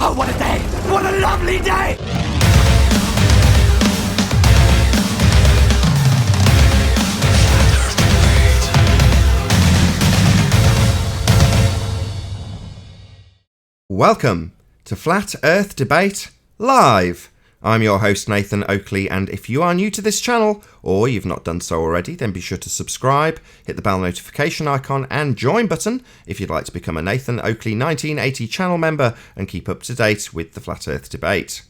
Oh, what a day! What a lovely day! Welcome to Flat Earth Debate Live. I'm your host Nathan Oakley, and if you are new to this channel, or you've not done so already, then be sure to subscribe, hit the bell notification icon and join button if you'd like to become a Nathan Oakley 1980 channel member and keep up to date with the Flat Earth Debate.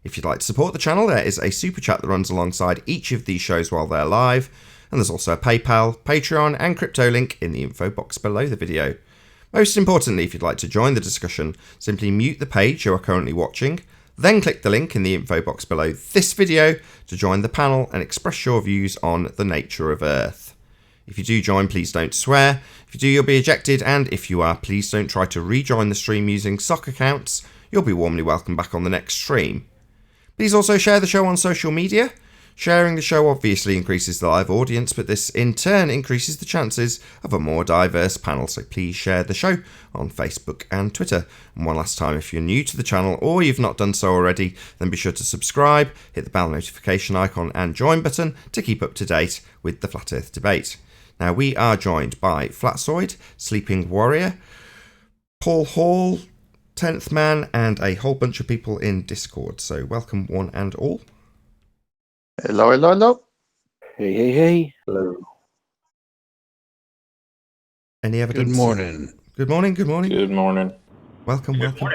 If you'd like to support the channel, there is a super chat that runs alongside each of these shows while they're live, and there's also a PayPal, Patreon and crypto link in the info box below the video. Most importantly, if you'd like to join the discussion, simply mute the page you are currently watching, then click the link in the info box below this video to join the panel and express your views on the nature of Earth. If you do join, please don't swear. If you do, you'll be ejected, and if you are, please don't try to rejoin the stream using sock accounts. You'll be warmly welcomed back on the next stream. Please also share the show on social media. Sharing the show obviously increases the live audience, but this in turn increases the chances of a more diverse panel, so please share the show on Facebook and Twitter. And one last time, if you're new to the channel or you've not done so already, then be sure to subscribe, hit the bell notification icon and join button to keep up to date with the Flat Earth Debate. Now, we are joined by Flatzoid, Sleeping Warrior, Paul Hall, 10th Man, and a whole bunch of people in Discord, so welcome one and all. Hello, hello, hello. Hey, hey, hey. Hello. Any evidence? Good morning. Good morning, good morning. Good morning. Welcome, welcome.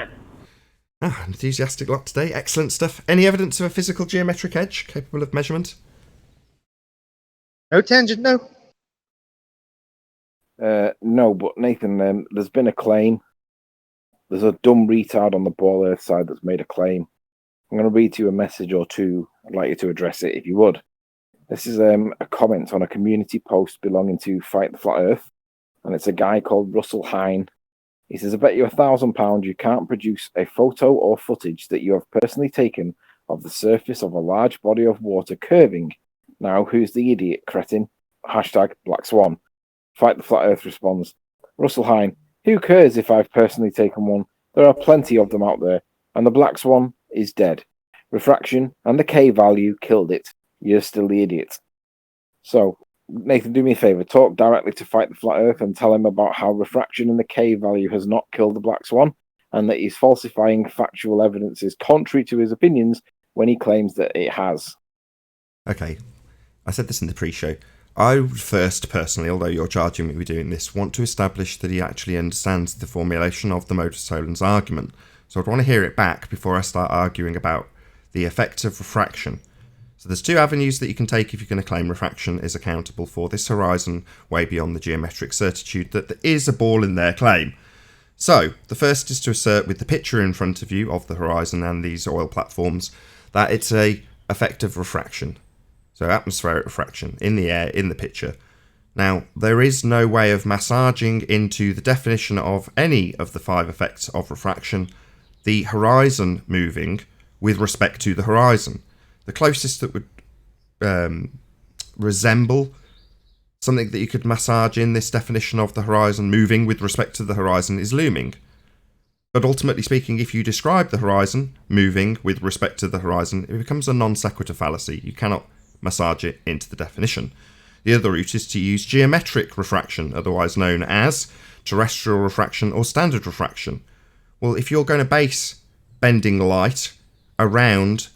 Enthusiastic lot today. Excellent stuff. Any evidence of a physical geometric edge capable of measurement? No tangent, no. No, but Nathan, there's been a claim. There's a dumb retard on the Ball Earth side that's made a claim. I'm going to read you a message or two. I'd like you to address it if you would. This is a comment on a community post belonging to Fight the Flat Earth, and it's a guy called Russell Hine. He says, I bet you £1,000 you can't produce a photo or footage that you have personally taken of the surface of a large body of water curving. Now, who's the idiot, cretin? Hashtag Black Swan. Fight the Flat Earth responds, Russell Hine, who cares if I've personally taken one? There are plenty of them out there, and the Black Swan is dead. Refraction and the K value killed it. You're still the idiot. So, Nathan, do me a favour. Talk directly to Fight the Flat Earth and tell him about how refraction and the K value has not killed the Black Swan, and that he's falsifying factual evidences contrary to his opinions when he claims that it has. Okay, I said this in the pre-show. I would first, personally, although you're charging me with doing this, want to establish that he actually understands the formulation of the modus tollens argument. So I'd want to hear it back before I start arguing about the effects of refraction. So there's two avenues that you can take if you're going to claim refraction is accountable for this horizon way beyond the geometric certitude that there is a ball in their claim. So the first is to assert with the picture in front of you of the horizon and these oil platforms that it's a effect of refraction. So atmospheric refraction in the air, in the picture. Now, there is no way of massaging into the definition of any of the 5 effects of refraction the horizon moving with respect to the horizon. The closest that would resemble something that you could massage in this definition of the horizon moving with respect to the horizon is looming. But ultimately speaking, if you describe the horizon moving with respect to the horizon, it becomes a non sequitur fallacy. You cannot massage it into the definition. The other route is to use geometric refraction, otherwise known as terrestrial refraction or standard refraction. Well, if you're going to base bending light around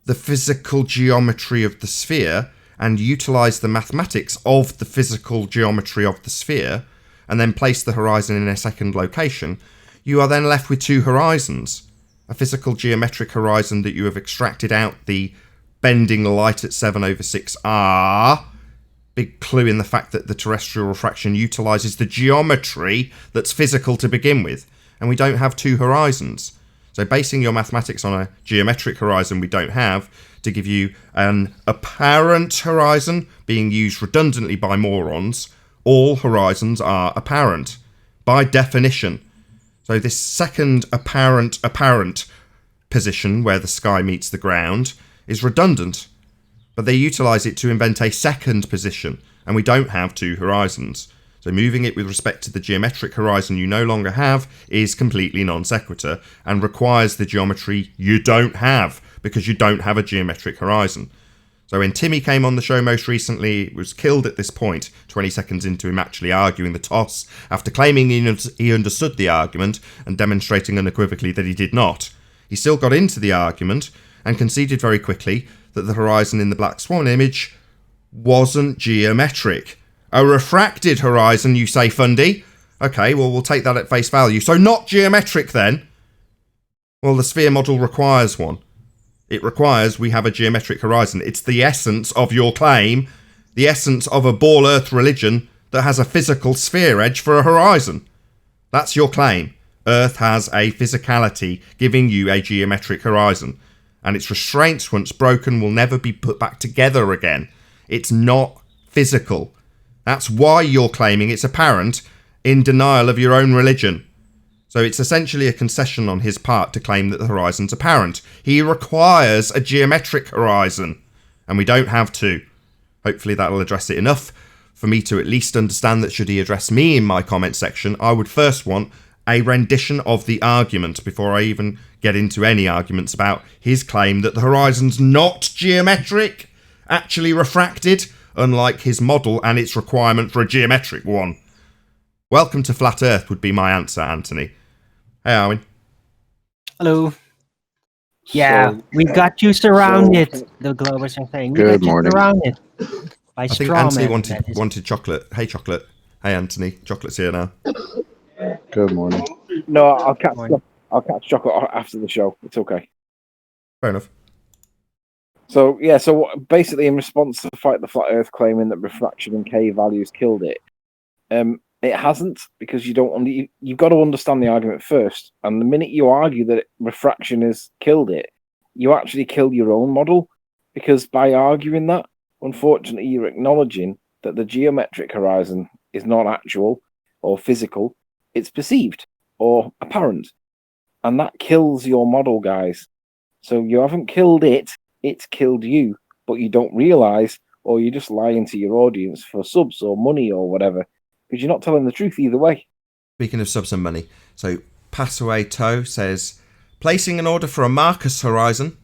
the physical geometry of the sphere and utilize the mathematics of the physical geometry of the sphere and then place the horizon in a second location, you are then left with 2 horizons. A physical geometric horizon that you have extracted out the bending light at 7/6r. Big clue in the fact that the terrestrial refraction utilizes the geometry that's physical to begin with. And we don't have 2 horizons. So basing your mathematics on a geometric horizon we don't have to give you an apparent horizon being used redundantly by morons, all horizons are apparent by definition. So this second apparent position where the sky meets the ground is redundant, but they utilize it to invent a second position, and we don't have 2 horizons. So moving it with respect to the geometric horizon you no longer have is completely non sequitur and requires the geometry you don't have, because you don't have a geometric horizon. So when Timmy came on the show most recently, it was killed at this point, 20 seconds into him actually arguing the toss, after claiming he understood the argument and demonstrating unequivocally that he did not. He still got into the argument and conceded very quickly that the horizon in the Black Swan image wasn't geometric. A refracted horizon, you say, Fundy? Okay, well, we'll take that at face value. So not geometric then? Well, the sphere model requires one. It requires we have a geometric horizon. It's the essence of your claim, the essence of a ball earth religion that has a physical sphere edge for a horizon. That's your claim. Earth has a physicality giving you a geometric horizon, and its restraints, once broken, will never be put back together again. It's not physical. That's why you're claiming it's apparent, in denial of your own religion. So it's essentially a concession on his part to claim that the horizon's apparent. He requires a geometric horizon, and we don't have two. Hopefully that'll address it enough for me to at least understand that should he address me in my comment section, I would first want a rendition of the argument before I even get into any arguments about his claim that the horizon's not geometric, actually refracted, unlike his model and its requirement for a geometric one. Welcome to Flat Earth would be my answer, Anthony. Hey, Arwin. Hello. Yeah, we got you surrounded, the Globers are saying. We Good got you morning. surrounded by I think straw Anthony men. wanted chocolate. Hey, chocolate. Hey, Anthony. Chocolate's here now. Good morning. No, I'll catch Morning. chocolate after the show. It's okay. Fair enough. So basically, in response to Fight the Flat Earth claiming that refraction and K values killed it, it hasn't, because you've got to understand the argument first. And the minute you argue that refraction has killed it, you actually kill your own model, because by arguing that, unfortunately, you're acknowledging that the geometric horizon is not actual or physical; it's perceived or apparent, and that kills your model, guys. So you haven't killed it; it's killed you, but you don't realize, or you're just lying to your audience for subs or money or whatever, because you're not telling the truth either way. Speaking of subs and money, so Passaway Toe says, placing an order for a Marcus horizon?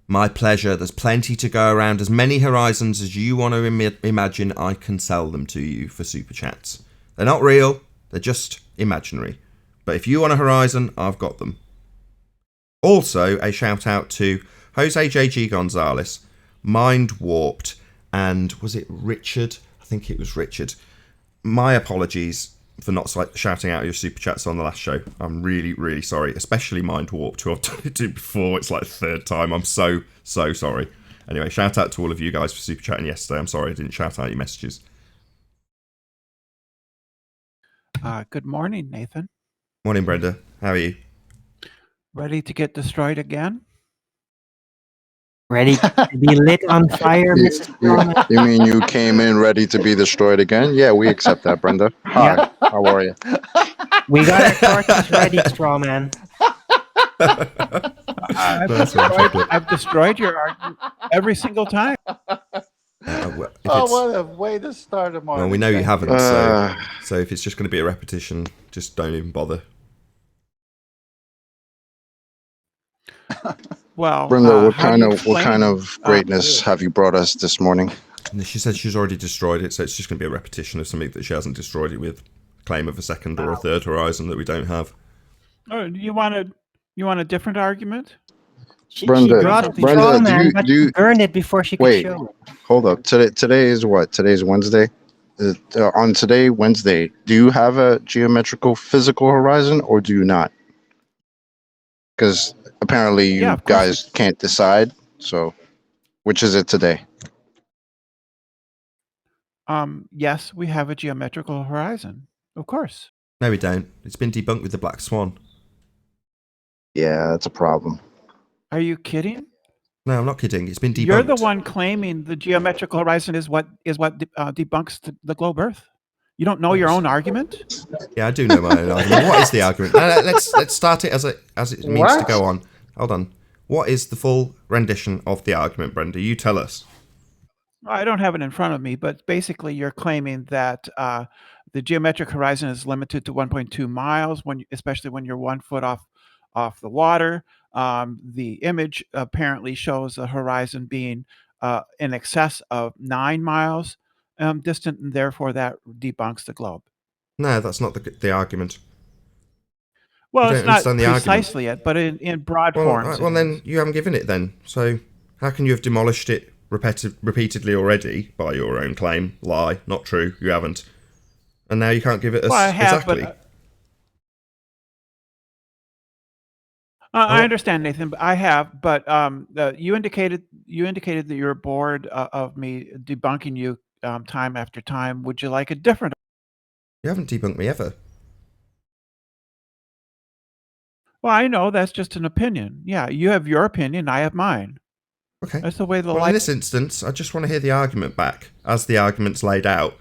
My pleasure. There's plenty to go around. As many horizons as you want to imagine, I can sell them to you for super chats. They're not real. They're just imaginary. But if you want a horizon, I've got them. Also, a shout out to Jose JG Gonzalez, Mind Warped, and was it Richard? I think it was Richard. My apologies for not shouting out your super chats on the last show. I'm really, really sorry, especially Mind Warped, who I've done it to before. It's like the third time. I'm so sorry. Anyway, shout out to all of you guys for super chatting yesterday. I'm sorry I didn't shout out your messages. Good morning, Nathan. Morning, Brenda. How are you? Ready to get destroyed again? Ready to be lit on fire, Mrs. Straw Man? You mean you came in ready to be destroyed again? Yeah, we accept that, Brenda. Hi, Yeah. how are you? We got our torches ready, Straw Man. I've destroyed your argument every single time. What a way to start a morning. Well, we know you haven't, so if it's just going to be a repetition, just don't even bother. Well, Brenda, what how do you kind of explain, greatness have you brought us this morning? And she said she's already destroyed it, so it's just going to be a repetition of something that she hasn't destroyed it with. Claim of a second or a third horizon that we don't have. Oh, you want a different argument? She Brenda, brought a Brenda, straw do man, you- but do you- she burned it before she could Wait. show it. Hold up. Today is what? Today's Wednesday. On today, Wednesday, do you have a geometrical physical horizon or do you not? Because apparently you Yeah, of course guys can't decide. So, which is it today? Yes, we have a geometrical horizon. Of course. No, we don't. It's been debunked with the Black Swan. Yeah, that's a problem. Are you kidding? No, I'm not kidding. It's been debunked. You're the one claiming the geometrical horizon is what debunks the globe Earth. You don't know your own argument? Yeah, I do know my own argument. What is the argument? Let's start it as it means to go on. Hold on. What is the full rendition of the argument, Brenda? You tell us. I don't have it in front of me, but basically you're claiming that the geometric horizon is limited to 1.2 miles, especially when you're 1 foot off the water. The image apparently shows the horizon being in excess of 9 miles distant, and therefore that debunks the globe. No, that's not the argument. You Well, don't it's not understand the argument. precisely it, but in broad forms. Well, it then is. you haven't given it then. So how can you have demolished it repeatedly already by your own claim? Lie, not true. You haven't. And now you can't give it us Well, I have, exactly. but I understand, Nathan. But I have, but you indicated that you're bored of me debunking you time after time. Would you like a different? You haven't debunked me ever. Well, I know that's just an opinion. Yeah, you have your opinion. I have mine. Okay. That's the way the Well, in this instance, I just want to hear the argument back as the argument's laid out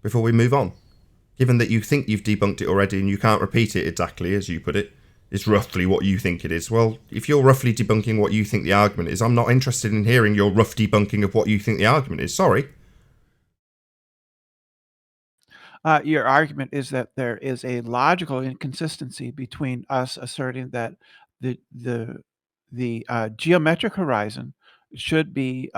before we move on. Given that you think you've debunked it already and you can't repeat it exactly as you put it, it's roughly what you think it is. Well, if you're roughly debunking what you think the argument is, I'm not interested in hearing your rough debunking of what you think the argument is. Sorry. Your argument is that there is a logical inconsistency between us asserting that the geometric horizon should be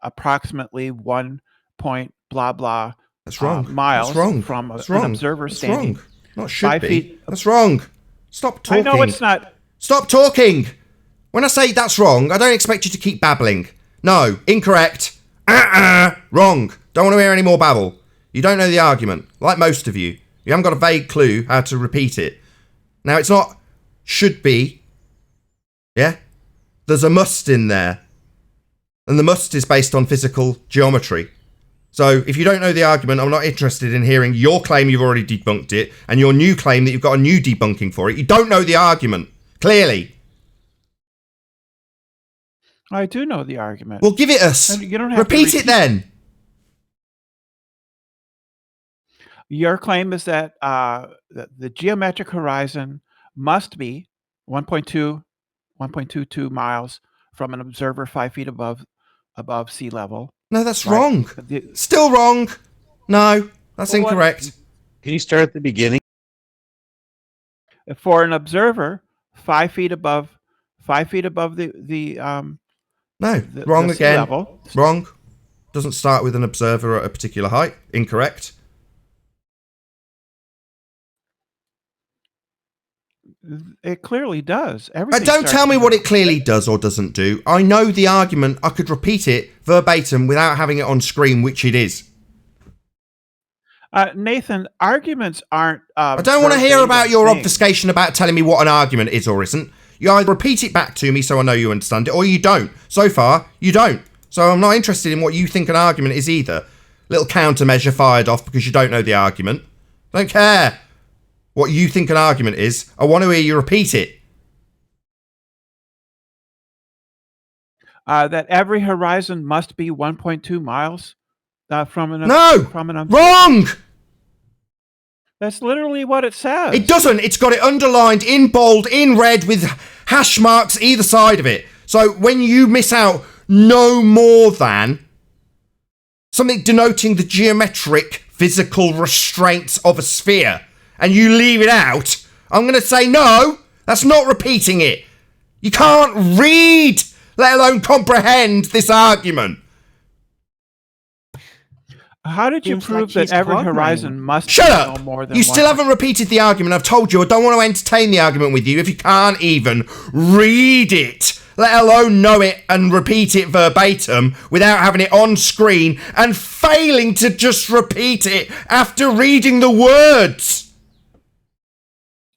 approximately 1 point blah blah That's wrong. miles That's wrong. from That's an wrong. observer That's standing wrong. Not should 5 be. feet. That's wrong. Stop talking. I know it's not. Stop talking! When I say that's wrong, I don't expect you to keep babbling. No, incorrect. Wrong. Don't want to hear any more babble. You don't know the argument, like most of you. You haven't got a vague clue how to repeat it. Now, it's not should be. Yeah? There's a must in there. And the must is based on physical geometry. So if you don't know the argument, I'm not interested in hearing your claim you've already debunked it and your new claim that you've got a new debunking for it. You don't know the argument. Clearly. I do know the argument. Well, give it us. And you don't have to Repeat it then. Your claim is that the geometric horizon must be 1.22 miles from an observer 5 feet above sea level. No, that's Right. wrong. Still wrong. No, that's Well, incorrect. Can you start at the beginning? For an observer 5 feet above the No, wrong sea again. level. Wrong. Doesn't start with an observer at a particular height. Incorrect. It clearly does. Everything Don't starts tell me with what it clearly does or doesn't do. I know the argument. I could repeat it verbatim without having it on screen, which it is. Nathan, arguments aren't. I don't want to hear about your things. obfuscation about telling me what an argument is or isn't. You either repeat it back to me so I know you understand it, or you don't. So far, you don't. So I'm not interested in what you think an argument is either. Little countermeasure fired off because you don't know the argument. Don't care what you think an argument is. I want to hear you repeat it. That every horizon must be 1.2 miles from an Wrong. That's literally what it says. It doesn't. It's got it underlined in bold, in red, with hash marks either side of it. So when you miss out no more than something denoting the geometric physical restraints of a sphere, and you leave it out, I'm going to say no, that's not repeating it. You can't read, let alone comprehend this argument. How did you Seems prove like that every she's horizon must Shut be up! no more than You still haven't repeated the argument. I've told you I don't want to entertain the argument with you if you can't even read it, let alone know it and repeat it verbatim without having it on screen and failing to just repeat it after reading the words.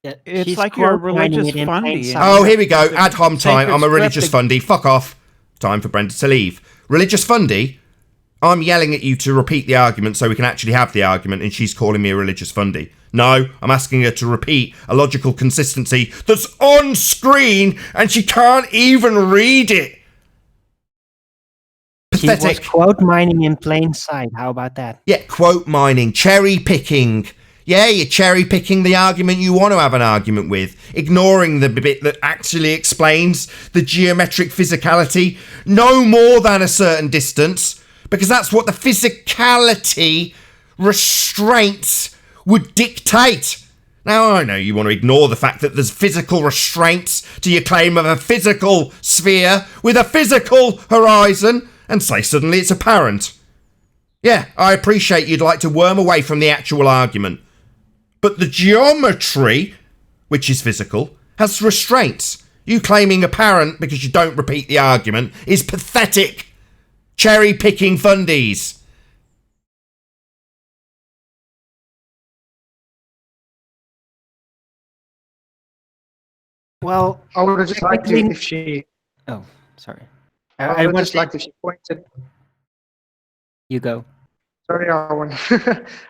It's She's like you're a quote mining religious it in plain fundy. sight. Oh, here we go. Ad hom time. I'm a Sacred religious script. fundy. Fuck off. Time for Brenda to leave. Religious fundy? I'm yelling at you to repeat the argument so we can actually have the argument, and she's calling me a religious fundy. No, I'm asking her to repeat a logical consistency that's on screen, and she can't even read it. She was Pathetic. quote mining in plain sight. How about that? Yeah, quote mining, cherry picking. Yeah, you're cherry picking the argument you want to have an argument with, ignoring the bit that actually explains the geometric physicality no more than a certain distance because that's what the physicality restraints would dictate. Now, I know you want to ignore the fact that there's physical restraints to your claim of a physical sphere with a physical horizon and say suddenly it's apparent. Yeah, I appreciate you'd like to worm away from the actual argument. But the geometry, which is physical, has restraints. You claiming apparent because you don't repeat the argument is pathetic. Cherry-picking fundies. Well, I would have just liked to technically- if she. Oh, sorry. I would want just liked if she pointed. you go. Sorry, Arwen.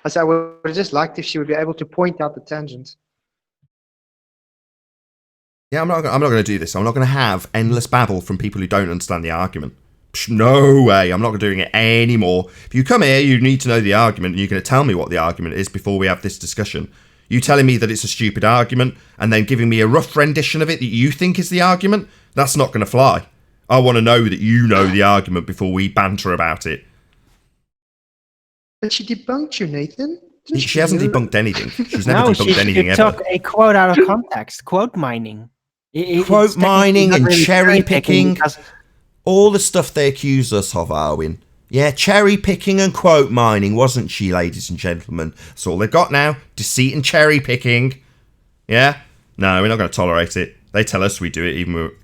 I said I would have just liked if she would be able to point out the tangent. Yeah, I'm not going to do this. I'm not going to have endless babble from people who don't understand the argument. No way. I'm not doing it anymore. If you come here, you need to know the argument, and you're going to tell me what the argument is before we have this discussion. You telling me that it's a stupid argument and then giving me a rough rendition of it that you think is the argument, that's not going to fly. I want to know that you know the argument before we banter about it. But she debunked you, Nathan. Didn't She hasn't do? debunked anything. She's never No, debunked she anything ever. took a quote out of context. Quote mining. Quote It's technically mining not and really cherry-picking. because- All the stuff they accuse us of, Arwin. Yeah, cherry-picking and quote mining, wasn't she, ladies and gentlemen? That's all they've got now. Deceit and cherry-picking. Yeah? No, we're not going to tolerate it. They tell us we do it,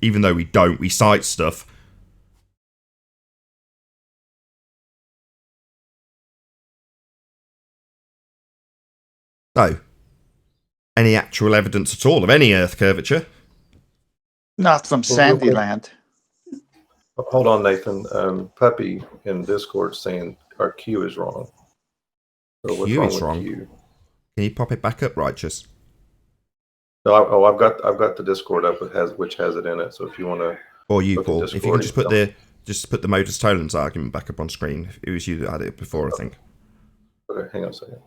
even though we don't. We cite stuff. So, any actual evidence at all of any Earth curvature? Not from Sandyland. Hold on, Nathan. Puppy in Discord saying our Q is wrong. So what's Q wrong is with wrong. Q? Can you pop it back up, Righteous? No, I've got the Discord up which has it in it. So if you want to, Or you, look at Paul. If you Discord, can just put the Modus Tollens argument back up on screen. It was you that had it before, I think. Okay, hang on a second.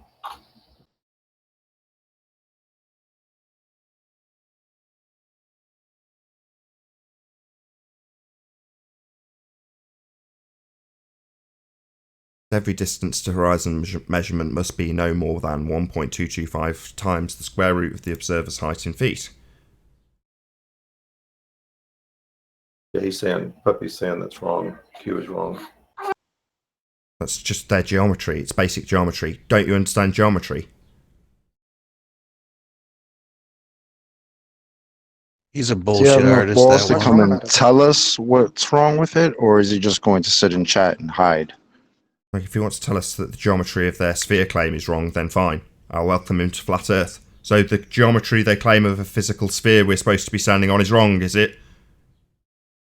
Every distance to horizon measurement must be no more than 1.225 times the square root of the observer's height in feet. Yeah, Puppy's saying that's wrong. Q is wrong. That's just their geometry. It's basic geometry. Don't you understand geometry? Do He's a you bullshit have enough artist. balls That to one. come and tell us what's wrong with it, or is he just going to sit in chat and hide? Like, if he wants to tell us that the geometry of their sphere claim is wrong, then fine. I'll welcome him to Flat Earth. So the geometry they claim of a physical sphere we're supposed to be standing on is wrong, is it?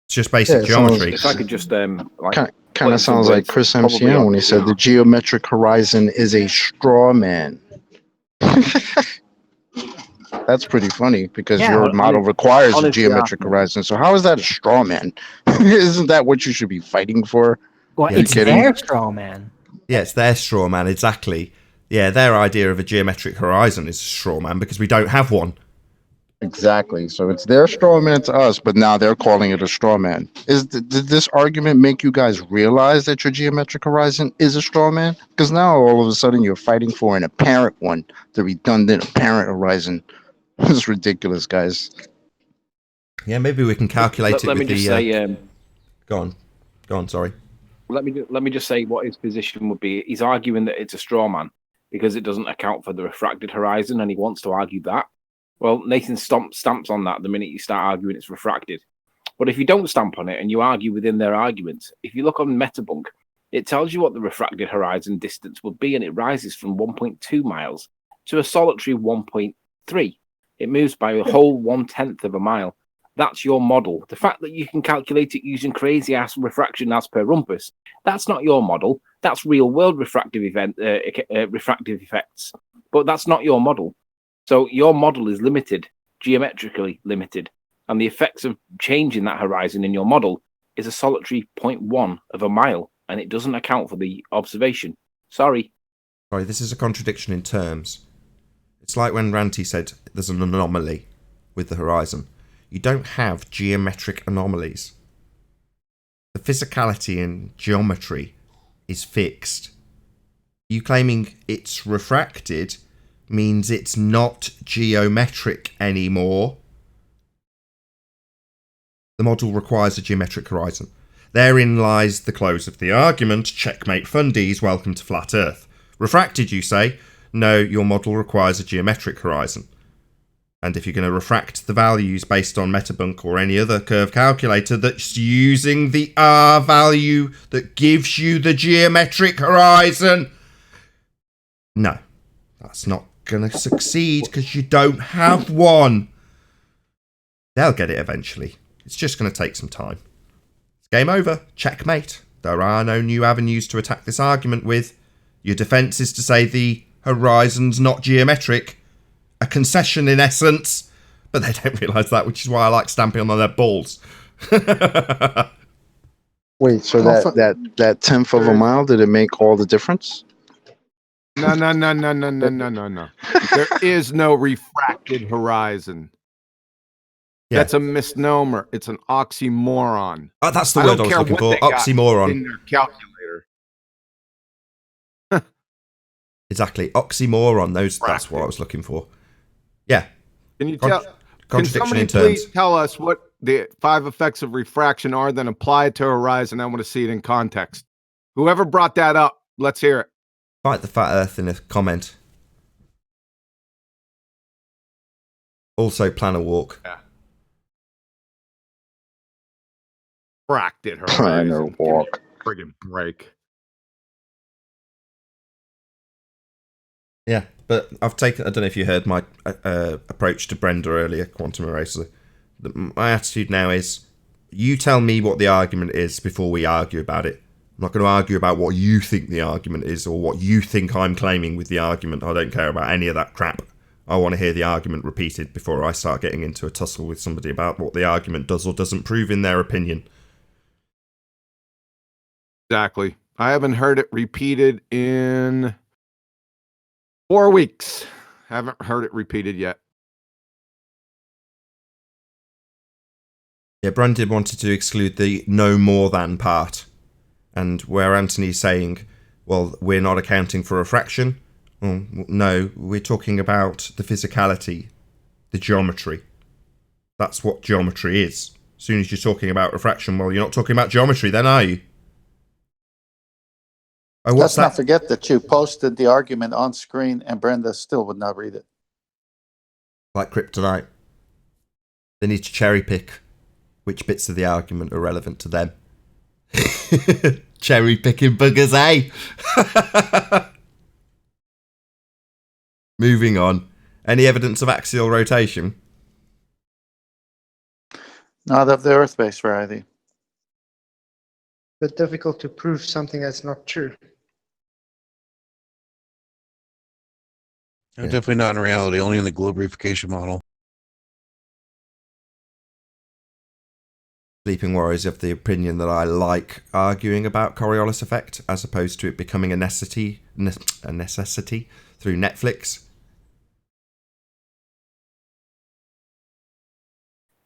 It's just basic Yeah, it sounds- geometry. If I could just like Kind of sounds like Chris MCN when he said the geometric horizon is a straw man. That's pretty funny because Yeah, your model requires a honestly, geometric yeah. horizon. So how is that a straw man? Isn't that what you should be fighting for? Well, Yeah, it's kidding? their straw man. Yeah, it's their straw man, exactly. Yeah, their idea of a geometric horizon is a straw man because we don't have one. Exactly. So it's their straw man to us, but now they're calling it a straw man. Did this argument make you guys realize that your geometric horizon is a straw man? Because now all of a sudden you're fighting for an apparent one, the redundant apparent horizon. This is ridiculous, guys. Yeah, maybe we can calculate it Let with me just the... say, Go on, sorry. let me just say what his position would be. He's arguing that it's a straw man because it doesn't account for the refracted horizon, and he wants to argue that. Well, Nathan stamps on that the minute you start arguing it's refracted. But if you don't stamp on it and you argue within their arguments, if you look on Metabunk, it tells you what the refracted horizon distance would be, and it rises from 1.2 miles to a solitary 1.3. It moves by a whole 1/10 of a mile. That's your model. The fact that you can calculate it using crazy ass refraction as per rumpus, that's not your model. That's real world refractive effects. But that's not your model. So your model is limited, geometrically limited, and the effects of changing that horizon in your model is a solitary 0.1 of a mile, and it doesn't account for the observation. Sorry. Sorry, this is a contradiction in terms. It's like when Ranty said there's an anomaly with the horizon. You don't have geometric anomalies. The physicality in geometry is fixed. You claiming it's refracted means it's not geometric anymore. The model requires a geometric horizon. Therein lies the close of the argument. Checkmate fundies, welcome to Flat Earth. Refracted, you say? No, your model requires a geometric horizon. And if you're going to refract the values based on Metabunk or any other curve calculator that's using the R value that gives you the geometric horizon, no, that's not going to succeed because you don't have one. They'll get it eventually. It's just going to take some time. It's game over. Checkmate. There are no new avenues to attack this argument with. Your defence is to say the horizon's not geometric. A concession in essence. But they don't realise that, which is why I like stamping on their balls. Wait, so that tenth of a mile, did it make all the difference? No. There is no refracted horizon. Yeah. That's a misnomer. It's an oxymoron. Oh, that's the word I was looking for. Oxymoron. In their calculator. Exactly. Oxymoron. That's what I was looking for. Yeah. Can you Contradiction somebody in terms. please tell us what the 5 effects of refraction are, then apply it to horizon? I want to see it in context. Whoever brought that up, let's hear it. Fight the Flat Earth in a comment. Also plan a walk. Yeah. Refracted Plan a horizon. walk. Friggin' break. Yeah, but I don't know if you heard my approach to Brenda earlier, Quantum Eraser. My attitude now is, you tell me what the argument is before we argue about it. I'm not going to argue about what you think the argument is or what you think I'm claiming with the argument. I don't care about any of that crap. I want to hear the argument repeated before I start getting into a tussle with somebody about what the argument does or doesn't prove in their opinion. Exactly. I haven't heard it repeated in 4 weeks. Haven't heard it repeated yet. Yeah, Brenda wanted to exclude the no more than part. And where Anthony's saying, well, we're not accounting for refraction. Well, no, we're talking about the physicality, the geometry. That's what geometry is. As soon as you're talking about refraction, well, you're not talking about geometry then, are you? Oh, Let's not forget that you posted the argument on screen and Brenda still would not read it. Like kryptonite. They need to cherry pick which bits of the argument are relevant to them. Cherry picking buggers, eh? Moving on. Any evidence of axial rotation? Not of the Earth-based variety. But difficult to prove something that's not true. No, definitely not in reality, only in the globe reification model. Sleeping Warriors of the opinion that I like arguing about Coriolis effect as opposed to it becoming a necessity through Netflix.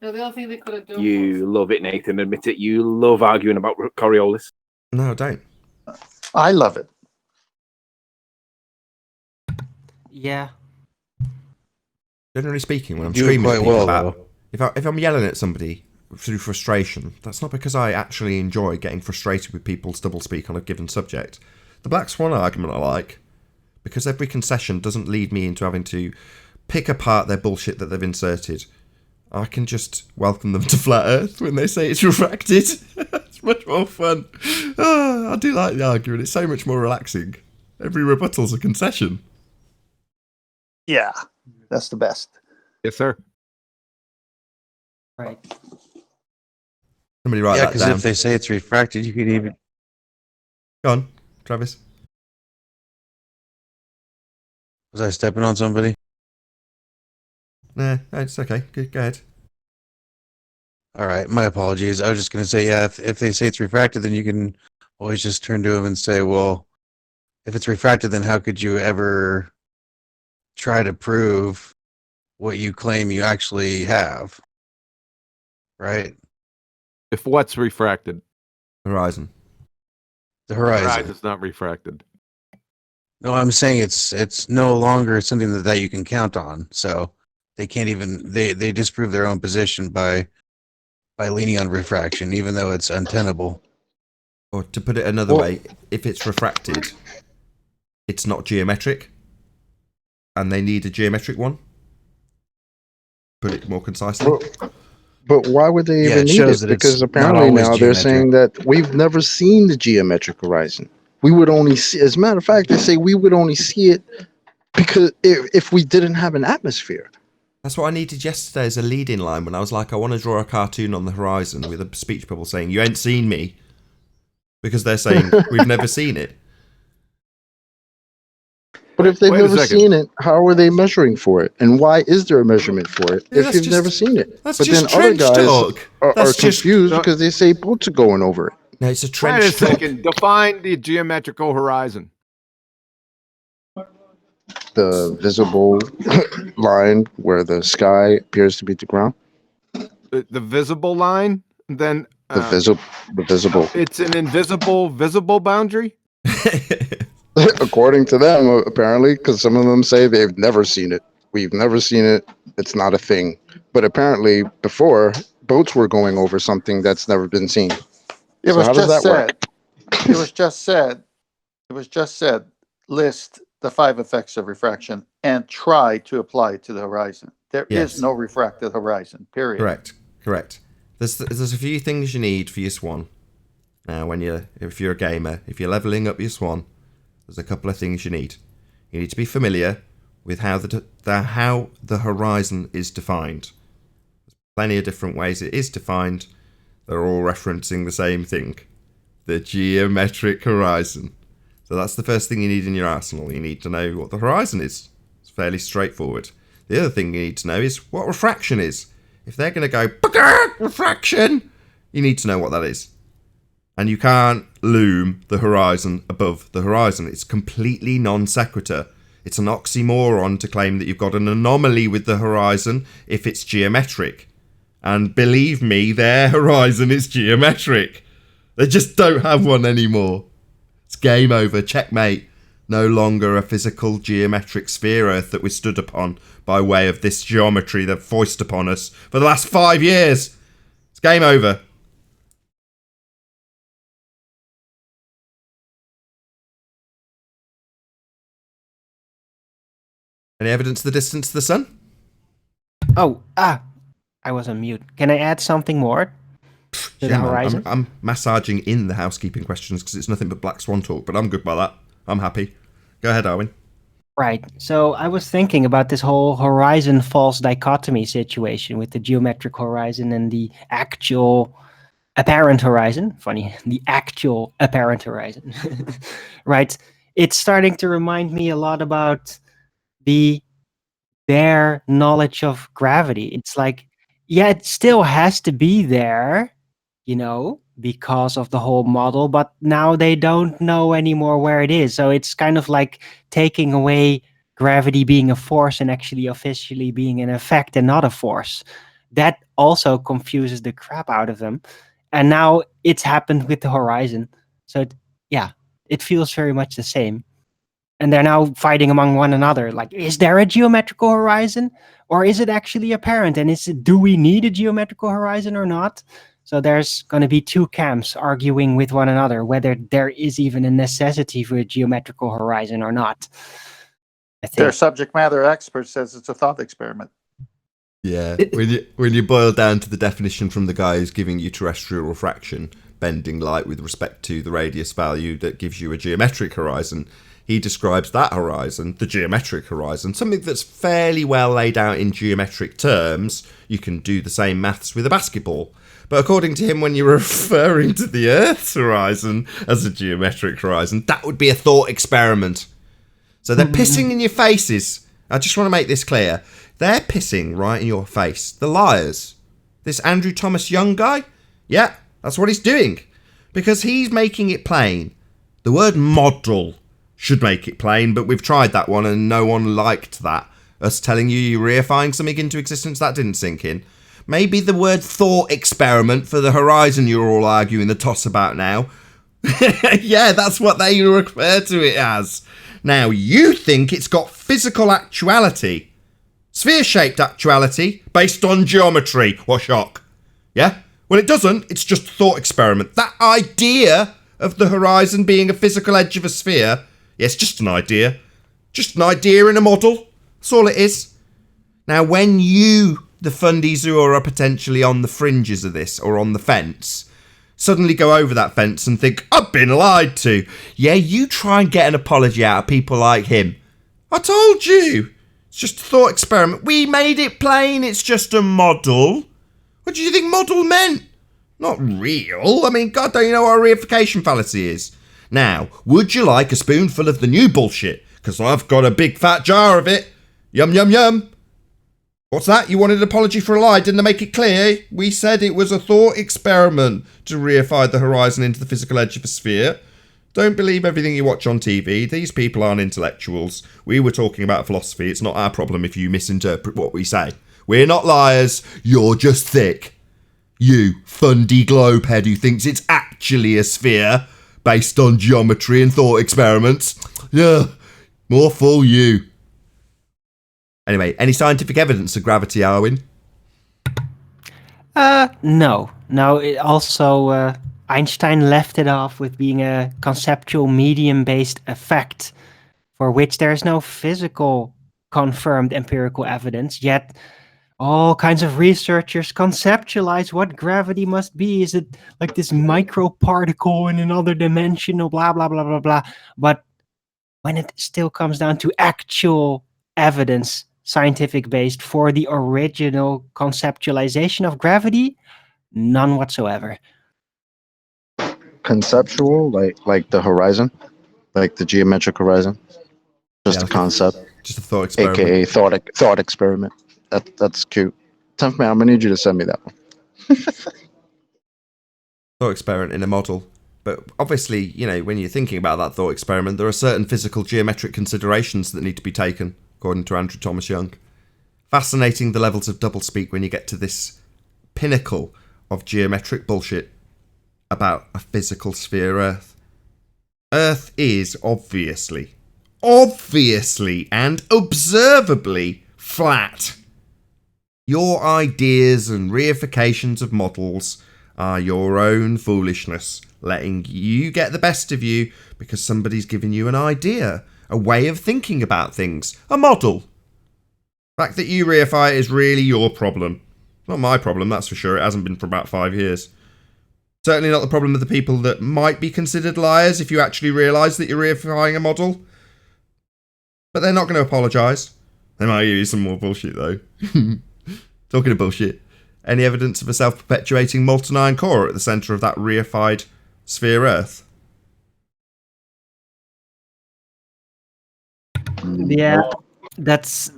No, the other thing they could have done. You love it, Nathan. Admit it. You love arguing about Coriolis. No, I don't. I love it. Yeah. Generally speaking, when I'm You do screaming quite at people well, about, if I'm yelling at somebody through frustration, that's not because I actually enjoy getting frustrated with people's doublespeak on a given subject. The Black Swan argument I like, because every concession doesn't lead me into having to pick apart their bullshit that they've inserted. I can just welcome them to Flat Earth when they say it's refracted. It's much more fun. I do like the argument. It's so much more relaxing. Every rebuttal's a concession. Yeah, that's the best. Yes, sir. Right. Somebody write Yeah, that because down. if they say it's refracted, you can even... Go on, Travis. Was I stepping on somebody? Nah, it's okay. Good, go ahead. All right, my apologies. I was just going to say, yeah, if they say it's refracted, then you can always just turn to them and say, well, if it's refracted, then how could you ever try to prove what you claim you actually have? Right? If what's refracted? Horizon. The horizon. Horizon's not refracted. No, I'm saying it's no longer something that you can count on. So they can't even they disprove their own position by leaning on refraction, even though it's untenable. Or to put it another way, if it's refracted, it's not geometric, and they need a geometric one. Put it more concisely. But why would they even need it? Because apparently now they're saying that we've never seen the geometric horizon. We would only see, as a matter of fact, they say we would only see it because if we didn't have an atmosphere. That's what I needed yesterday as a lead-in line when I was like, I want to draw a cartoon on the horizon with a speech bubble saying, "You ain't seen me," because they're saying we've never seen it. But if they've never seen it, how are they measuring for it? And why is there a measurement for it if you've never seen it? That's but just then other trench guys talk. are That's just- confused because they say boats are going over it. No, it's a Wait a trench talk. second. Define the geometrical horizon. The visible line where the sky appears to be the ground. The visible line, then The visible. it's an invisible visible boundary. According to them, apparently, because some of them say they've never seen it. We've never seen it. It's not a thing. But apparently, before boats were going over something that's never been seen. It So was how does just that work? said. It was just said. It was just said. List the 5 effects of refraction and try to apply it to the horizon. There is Yes. no refracted horizon. Period. Correct. There's a few things you need for your Swan. Now, if you're a gamer, if you're leveling up your Swan, there's a couple of things you need. You need to be familiar with how the horizon is defined. There's plenty of different ways it is defined. They're all referencing the same thing, the geometric horizon. So that's the first thing you need in your arsenal. You need to know what the horizon is. It's fairly straightforward. The other thing you need to know is what refraction is. If they're going to go, refraction, you need to know what that is. And you can't loom the horizon above the horizon. It's completely non sequitur. It's an oxymoron to claim that you've got an anomaly with the horizon if it's geometric. And believe me, their horizon is geometric. They just don't have one anymore. It's game over, checkmate. No longer a physical geometric sphere Earth that we stood upon by way of this geometry they've foisted upon us for the last 5 years. It's game over. Any evidence of the distance to the sun? Oh, I was on mute. Can I add something more to the horizon? I'm massaging in the housekeeping questions because it's nothing but Black Swan talk, but I'm good by that. I'm happy. Go ahead, Arwin. Right. So I was thinking about this whole horizon false dichotomy situation with the geometric horizon and the actual apparent horizon. Funny, the actual apparent horizon. Right. It's starting to remind me a lot about their knowledge of gravity. It's like, yeah, it still has to be there, because of the whole model, but now they don't know anymore where it is. So it's kind of like taking away gravity being a force and actually officially being an effect and not a force. That also confuses the crap out of them. And now it's happened with the horizon. So it feels very much the same. And they're now fighting among one another. Like, is there a geometrical horizon? Or is it actually apparent? And do we need a geometrical horizon or not? So there's going to be two camps arguing with one another, whether there is even a necessity for a geometrical horizon or not. Their subject matter expert says it's a thought experiment. Yeah, when you boil down to the definition from the guy who's giving you terrestrial refraction, bending light with respect to the radius value that gives you a geometric horizon, he describes that horizon, the geometric horizon, something that's fairly well laid out in geometric terms. You can do the same maths with a basketball. But according to him, when you're referring to the Earth's horizon as a geometric horizon, that would be a thought experiment. So they're pissing in your faces. I just want to make this clear. They're pissing right in your face. The liars. This Andrew Thomas Young guy? Yeah, that's what he's doing. Because he's making it plain. The word model should make it plain, but we've tried that one and no one liked that. Us telling you you're reifying something into existence, that didn't sink in. Maybe the word thought experiment for the horizon you're all arguing the toss about now Yeah, that's what they refer to it as. Now, you think it's got physical actuality. Sphere-shaped actuality based on geometry. What shock? Yeah? Well, it doesn't. It's just a thought experiment. That idea of the horizon being a physical edge of a sphere, yeah, it's just an idea. Just an idea in a model. That's all it is. Now, when you, the fundies who are potentially on the fringes of this, or on the fence, suddenly go over that fence and think, I've been lied to. Yeah, you try and get an apology out of people like him. I told you. It's just a thought experiment. We made it plain. It's just a model. What do you think model meant? Not real. I mean, God, don't you know what a reification fallacy is? Now, would you like a spoonful of the new bullshit? Because I've got a big fat jar of it. Yum, yum, yum. What's that? You wanted an apology for a lie, didn't I make it clear? We said it was a thought experiment to reify the horizon into the physical edge of a sphere. Don't believe everything you watch on TV. These people aren't intellectuals. We were talking about philosophy. It's not our problem if you misinterpret what we say. We're not liars. You're just thick. You, fundy globehead who thinks it's actually a sphere based on geometry and thought experiments. Yeah, more fool you. Anyway, any scientific evidence of gravity, Arwin? No. No, it also, Einstein left it off with being a conceptual medium-based effect for which there is no physical confirmed empirical evidence, yet all kinds of researchers conceptualize what gravity must be. Is it like this microparticle in another dimension or blah, blah, blah, blah, blah. But when it still comes down to actual evidence, scientific based, for the original conceptualization of gravity, none whatsoever. Conceptual, like the horizon, like the geometric horizon, just Yeah, a concept, just a thought experiment. aka thought experiment. That's cute. Tough man, I'm gonna need you to send me that one. Thought experiment in a model. But obviously, you know, when you're thinking about that thought experiment, there are certain physical geometric considerations that need to be taken, according to Andrew Thomas Young. Fascinating the levels of doublespeak when you get to this pinnacle of geometric bullshit about a physical sphere Earth. Earth is obviously and observably flat. Your ideas and reifications of models are your own foolishness, letting you get the best of you because somebody's given you an idea, a way of thinking about things, a model. The fact that you reify it is really your problem. Not my problem, that's for sure. It hasn't been for about 5 years. Certainly not the problem of the people that might be considered liars if you actually realise that you're reifying a model. But they're not going to apologise. They might give you some more bullshit though. Talking of bullshit, any evidence of a self-perpetuating molten iron core at the centre of that reified sphere Earth? Yeah, that's...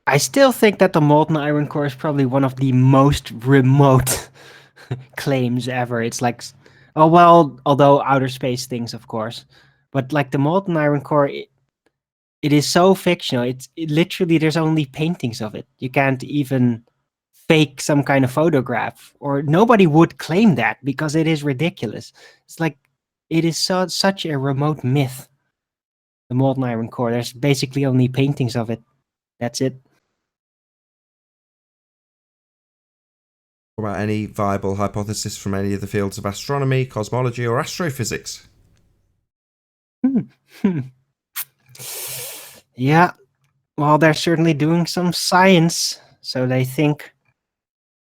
I still think that the molten iron core is probably one of the most remote claims ever. It's like, oh well, although outer space things, of course, but like the molten iron core, it is so fictional. It literally, there's only paintings of it. You can't even fake some kind of photograph, or nobody would claim that because it is ridiculous. It's like, it is such a remote myth. The molten iron core, there's basically only paintings of it. That's it. What about any viable hypothesis from any of the fields of astronomy, cosmology, or astrophysics? Yeah, well, they're certainly doing some science, so they think,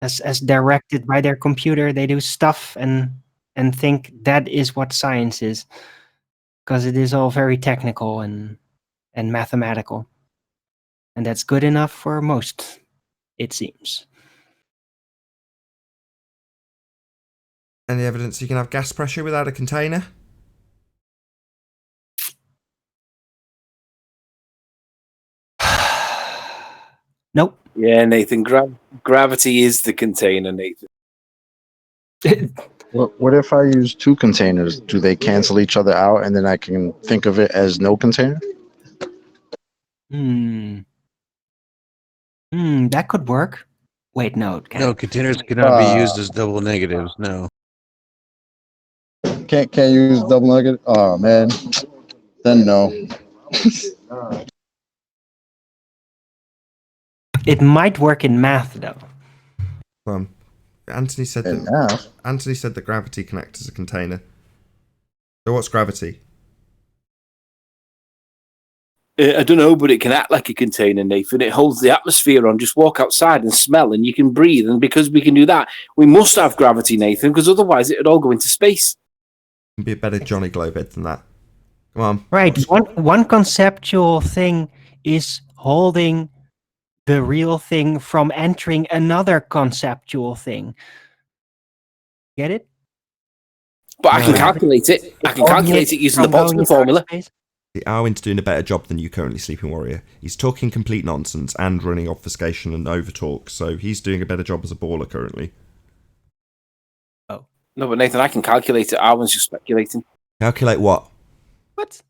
as directed by their computer, they do stuff and think that is what science is, because it is all very technical and mathematical, and that's good enough for most, it seems. Any evidence you can have gas pressure without a container? Nope. Yeah, Nathan. Gravity is the container, Nathan. What if I use two containers? Do they cancel each other out, and then I can think of it as no container? That could work. Wait, no, it can't. No, containers cannot be used as double negatives. No. Can't use double negative. Oh man, then no. It might work in math though. Anthony said In that. math? Anthony said that gravity can act as a container. So what's gravity? I don't know, but it can act like a container, Nathan. It holds the atmosphere on. Just walk outside and smell, and you can breathe. And because we can do that, we must have gravity, Nathan, because otherwise it would all go into space. It'd be a better Johnny Glowbed than that. Come on. Right. One conceptual thing is holding the real thing from entering another conceptual thing. Get it? But I can calculate it. I can calculate it using the Boltzmann formula. Arwen's doing a better job than you currently, Sleeping Warrior. He's talking complete nonsense and running obfuscation and overtalk, so he's doing a better job as a baller currently. Oh. No, but Nathan, I can calculate it. Arwen's just speculating. Calculate what? What?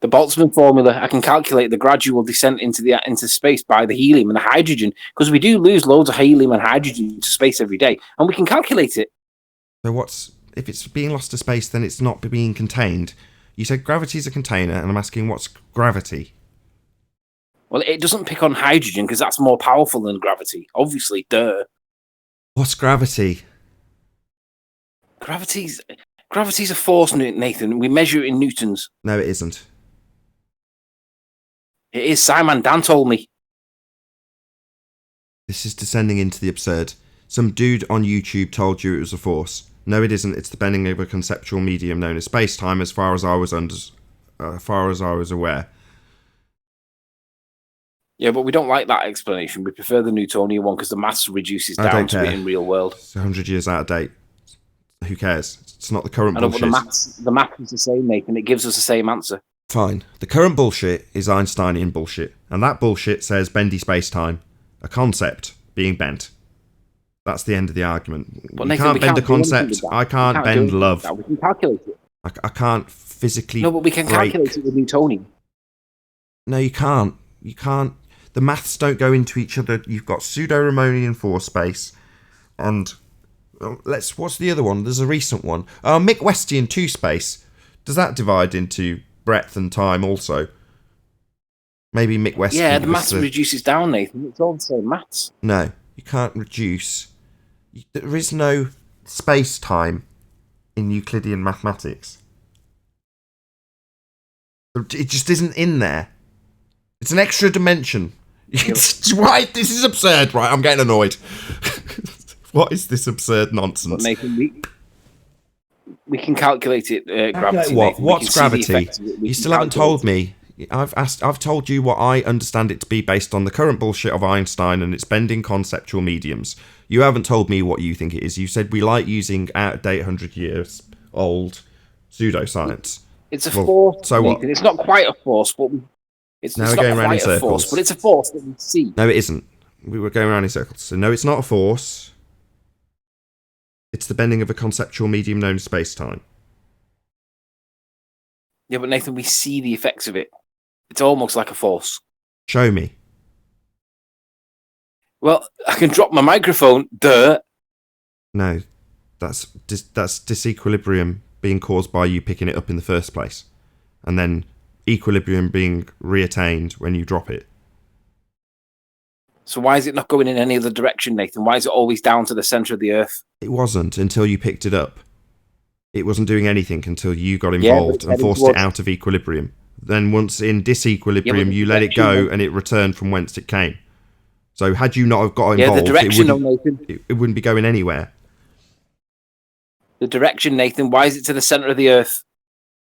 The Boltzmann formula. I can calculate the gradual descent into space by the helium and the hydrogen, because we do lose loads of helium and hydrogen to space every day, and we can calculate it. So if it's being lost to space, then it's not being contained. You said gravity is a container, and I'm asking what's gravity? Well, it doesn't pick on hydrogen because that's more powerful than gravity. Obviously, duh. What's gravity? Gravity's a force, Nathan. We measure it in newtons. No, it isn't. It is. Simon Dan told me. This is descending into the absurd. Some dude on YouTube told you it was a force. No, it isn't. It's the bending of a conceptual medium known as space-time, as far as I was aware. Yeah, but we don't like that explanation. We prefer the Newtonian one because the mass reduces down to it in real world. It's 100 years out of date. Who cares? It's not the current bullshit. The math is the same, Nathan. It gives us the same answer. Fine. The current bullshit is Einsteinian bullshit, and that bullshit says bendy space-time, a concept being bent. That's the end of the argument. But you Nathan, can't bend a concept. I can't bend love. We can calculate it. I can't physically. No, but we can calculate it with Newtonian. No, you can't. You can't. The maths don't go into each other. You've got pseudo-Riemannian force space, and what's the other one? There's a recent one. Mick-Westian 2 space. Does that divide into breadth and time also? Maybe Mick-Westian. Yeah, the maths reduces down, Nathan. It's all the same maths. No, you can't reduce. There is no space-time in Euclidean mathematics. It just isn't in there. It's an extra dimension. Right, this is absurd. Right, I'm getting annoyed. What is this absurd nonsense? But Nathan, we can calculate it. Gravity. What? Nathan. What's gravity? You still haven't told me. I've told you what I understand it to be based on the current bullshit of Einstein and its bending conceptual mediums. You haven't told me what you think it is. You said we like using out-of-date 100 years old pseudoscience. It's a force. So Nathan. what? It's not quite a force, but it's now not we're going around in quite a circles. force. But it's a force that we see. No, it isn't. We were going around in circles. So no, it's not a force. It's the bending of a conceptual medium known as space-time. Yeah, but Nathan, we see the effects of it. It's almost like a force. Show me. Well, I can drop my microphone. Duh. No, that's disequilibrium being caused by you picking it up in the first place, and then equilibrium being reattained when you drop it. So why is it not going in any other direction, Nathan? Why is it always down to the center of the Earth? It wasn't until you picked it up. It wasn't doing anything until you got involved and forced it out of equilibrium. Then once in disequilibrium, you let it go and it returned from whence it came. So had you not have got involved, the direction, Nathan. It wouldn't be going anywhere. The direction, Nathan. Why is it to the center of the Earth?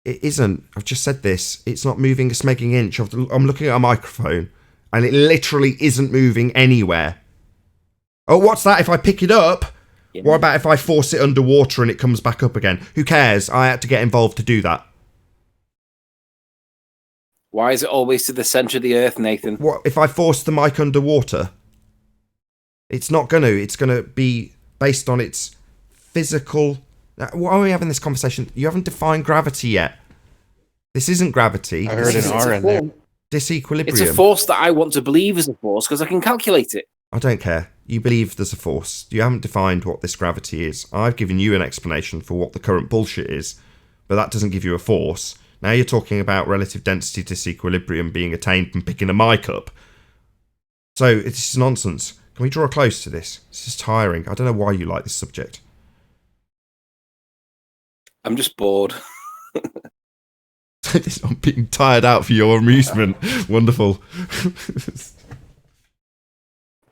It isn't. I've just said this. It's not moving a smegging inch. I'm looking at a microphone and it literally isn't moving anywhere. Oh, what's that? If I pick it up, what about if I force it underwater and it comes back up again? Who cares? I had to get involved to do that. Why is it always to the center of the Earth, Nathan? What if I force the mic underwater? It's not going to. It's going to be based on its physical. Why are we having this conversation? You haven't defined gravity yet. This isn't gravity. I heard an R in there. Disequilibrium. It's a force that I want to believe is a force because I can calculate it. I don't care. you believe there's a force. You haven't defined what this gravity is. I've given you an explanation for what the current bullshit is, but that doesn't give you a force. Now you're talking about relative density disequilibrium being attained from picking a mic up. So it's nonsense. Can we draw close to this? This is tiring. I don't know why you like this subject. I'm just bored. I'm being tired out for your amusement. Wonderful.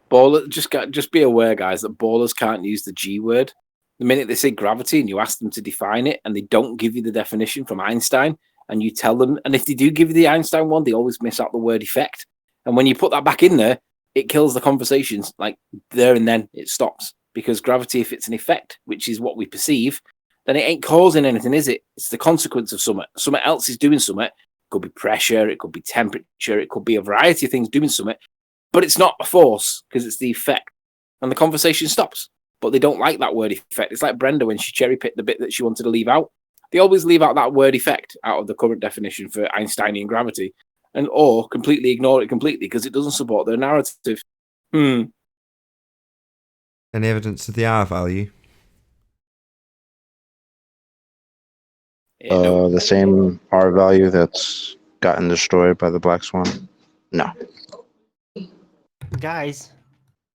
Baller, just be aware, guys, that ballers can't use the G word. The minute they say gravity and you ask them to define it and they don't give you the definition from Einstein and you tell them, and if they do give you the Einstein one, they always miss out the word effect. And when you put that back in there, it kills the conversations. Like there and then it stops, because gravity, if it's an effect, which is what we perceive, then it ain't causing anything, is it? It's the consequence of something. Something else is doing something. It could be pressure, it could be temperature, it could be a variety of things doing something, but it's not a force because it's the effect. And the conversation stops. But they don't like that word effect. It's like Brenda when she cherry picked the bit that she wanted to leave out. They always leave out that word effect out of the current definition for Einsteinian gravity, and or completely ignore it completely because it doesn't support their narrative. Any evidence of the R value? The same R value that's gotten destroyed by the Black Swan? No. Guys,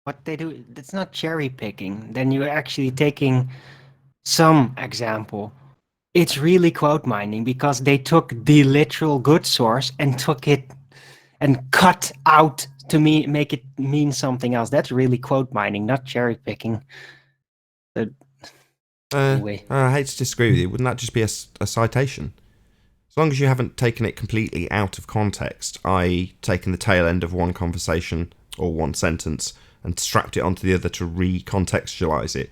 what they do, it's not cherry picking. Then you're actually taking some example. It's really quote mining because they took the literal good source and took it and cut out to make it mean something else. That's really quote mining, not cherry picking. Anyway. I hate to disagree with you. Wouldn't that just be a citation? As long as you haven't taken it completely out of context, i.e. taken the tail end of one conversation or one sentence and strapped it onto the other to recontextualize it.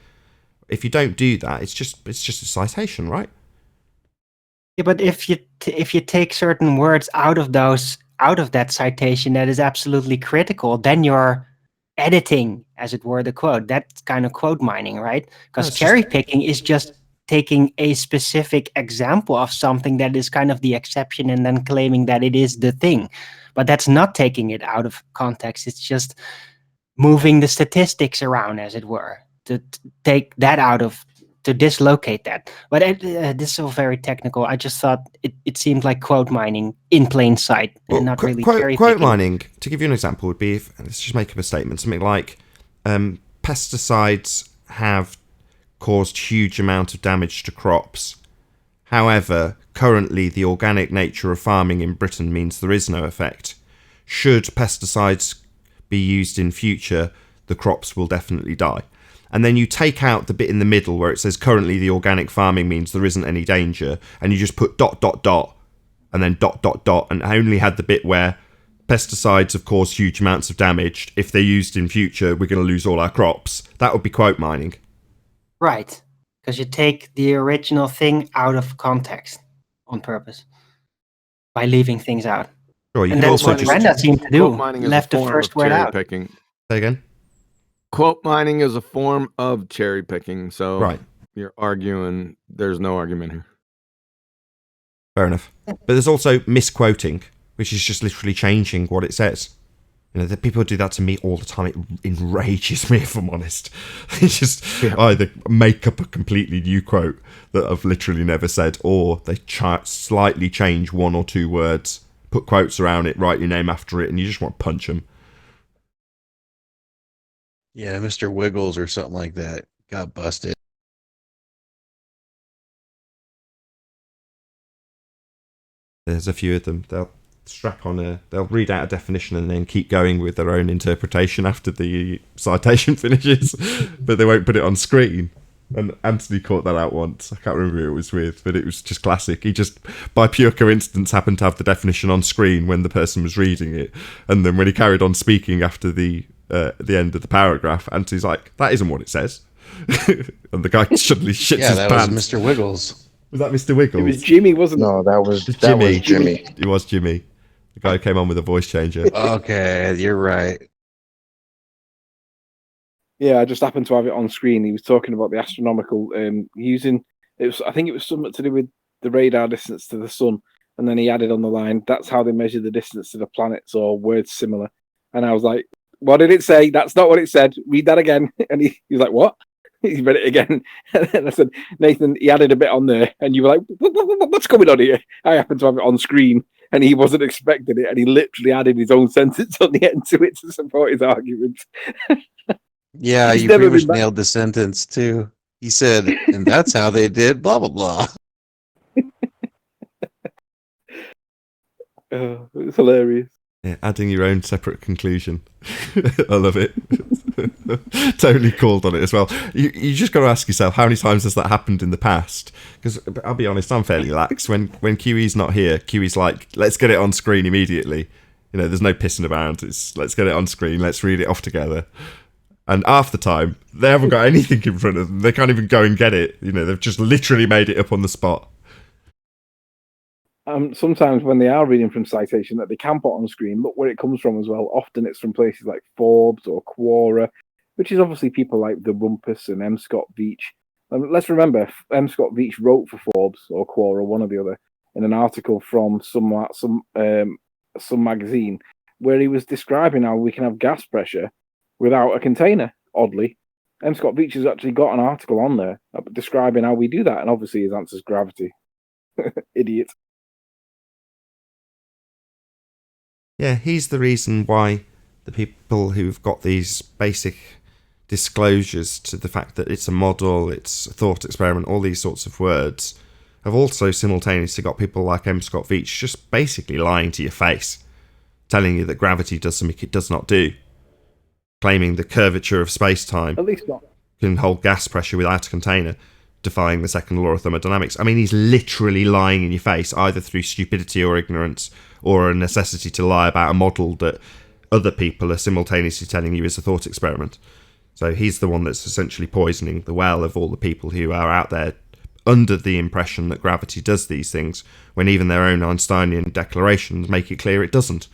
If you don't do that, it's just a citation, right? Yeah, but if you take certain words out of that citation that is absolutely critical, then you're editing, as it were, the quote. That's kind of quote mining, right? Because cherry picking is just taking a specific example of something that is kind of the exception and then claiming that it is the thing. But that's not taking it out of context. It's just moving the statistics around, as it were, to take that out of, to dislocate that. But this is all very technical. I just thought it seemed like quote mining in plain sight and not really cherry quote picking. mining, to give you an example, would be, let's just make up a statement, something like, pesticides have caused huge amount of damage to crops. However, currently the organic nature of farming in Britain means there is no effect. Should pesticides be used in future, the crops will definitely die. And then you take out the bit in the middle where it says currently the organic farming means there isn't any danger, and you just put ... and then ... and only had the bit where pesticides have caused huge amounts of damage. If they're used in future, we're going to lose all our crops. That would be quote mining. Right. Because you take the original thing out of context on purpose by leaving things out. Sure, you and can that's also what just... Brenda seemed to do. Quote mining is Left a the form first of word cherry out. picking. Say again? Quote mining is a form of cherry picking, so Right. You're arguing there's no argument here. Fair enough. But there's also misquoting, which is just literally changing what it says. You know, the people do that to me all the time. It enrages me, if I'm honest. They just either make up a completely new quote that I've literally never said, or they slightly change one or two words, put quotes around it, write your name after it, and you just want to punch them. Yeah, Mr. Wiggles or something like that got busted. There's a few of them. They'll they'll read out a definition and then keep going with their own interpretation after the citation finishes, but they won't put it on screen. And Anthony caught that out once. I can't remember who it was with, but it was just classic. He just, by pure coincidence, happened to have the definition on screen when the person was reading it, and then when he carried on speaking after the end of the paragraph, Anthony's like, "That isn't what it says," and the guy suddenly shits his that pants. was Mr. Wiggles. Was that Mr. Wiggles? It was Jimmy, wasn't it? No, that was Jimmy. Jimmy. It was Jimmy. The guy who came on with a voice changer. Okay, you're right. Yeah, I just happened to have it on screen. He was talking about the astronomical using it was. I think it was something to do with the radar distance to the sun, and then he added on the line, "That's how they measure the distance to the planets," or words similar. And I was like, What did it say? That's not what it said. Read that again. And he was like, what? He read it again. And I said, Nathan, he added a bit on there. And you were like, what's going on here? I happened to have it on screen. And he wasn't expecting it. And he literally added his own sentence on the end to it to support his argument. Yeah, He's you never pretty much been back. nailed the sentence too. He said, and that's how they did blah blah blah. It's hilarious. Yeah, adding your own separate conclusion. I love it. Totally called on it as well. You just got to ask yourself, how many times has that happened in the past? Because I'll be honest, I'm fairly lax. When QE's not here, QE's like, let's get it on screen immediately. You know, there's no pissing about. It's let's get it on screen. Let's read it off together. And half the time, they haven't got anything in front of them. They can't even go and get it. You know, they've just literally made it up on the spot. Sometimes when they are reading from citation that they can put on screen, look where it comes from as well. Often it's from places like Forbes or Quora, which is obviously people like the Rumpus and M. Scott Veach. Let's remember, M. Scott Veach wrote for Forbes or Quora, one or the other, in an article from some magazine where he was describing how we can have gas pressure without a container. Oddly, M. Scott Veach has actually got an article on there describing how we do that, and obviously his answer is gravity. Idiot. Yeah, he's the reason why the people who've got these basic disclosures to the fact that it's a model, it's a thought experiment, all these sorts of words, have also simultaneously got people like M. Scott Veach just basically lying to your face, telling you that gravity does something it does not do, claiming the curvature of space-time At least not. can hold gas pressure without a container, defying the second law of thermodynamics. I mean, he's literally lying in your face, either through stupidity or ignorance, or a necessity to lie about a model that other people are simultaneously telling you is a thought experiment. So he's the one that's essentially poisoning the well of all the people who are out there under the impression that gravity does these things, when even their own Einsteinian declarations make it clear it doesn't.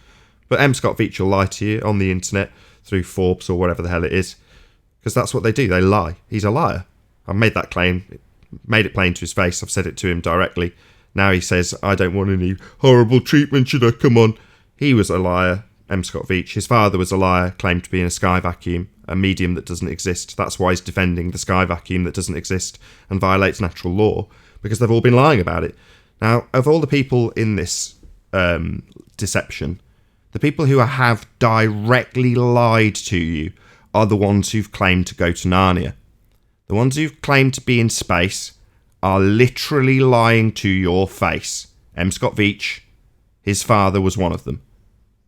But M. Scott Veach will lie to you on the internet through Forbes or whatever the hell it is, because that's what they do. They lie. He's a liar. I've made that claim, made it plain to his face. I've said it to him directly. Now he says, I don't want any horrible treatment, should I? Come on. He was a liar, M. Scott Veach. His father was a liar, claimed to be in a sky vacuum, a medium that doesn't exist. That's why he's defending the sky vacuum that doesn't exist and violates natural law, because they've all been lying about it. Now, of all the people in this deception, the people who have directly lied to you are the ones who've claimed to go to Narnia. The ones who've claimed to be in space are literally lying to your face. M. Scott Veach, his father was one of them.